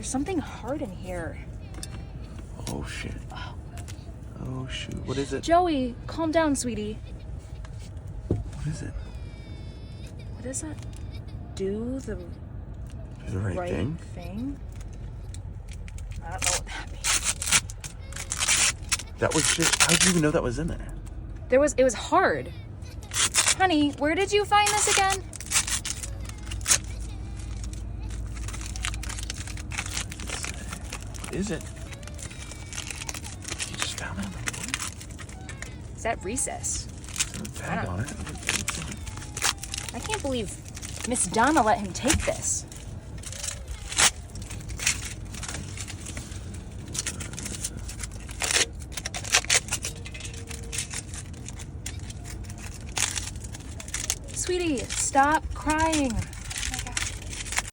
There's something hard in here. Oh, shit. Oh, shoot. What is it? Joey, calm down, sweetie. What is it? What is that? Do the The right thing? I don't know what that means. That was just... How did you even know that was in there? It was hard. Honey, where did you find this again? What is it? You just found it in the woods? Is that recess? There's a tag on it. I can't believe Miss Donna let him take this. Sweetie, stop crying.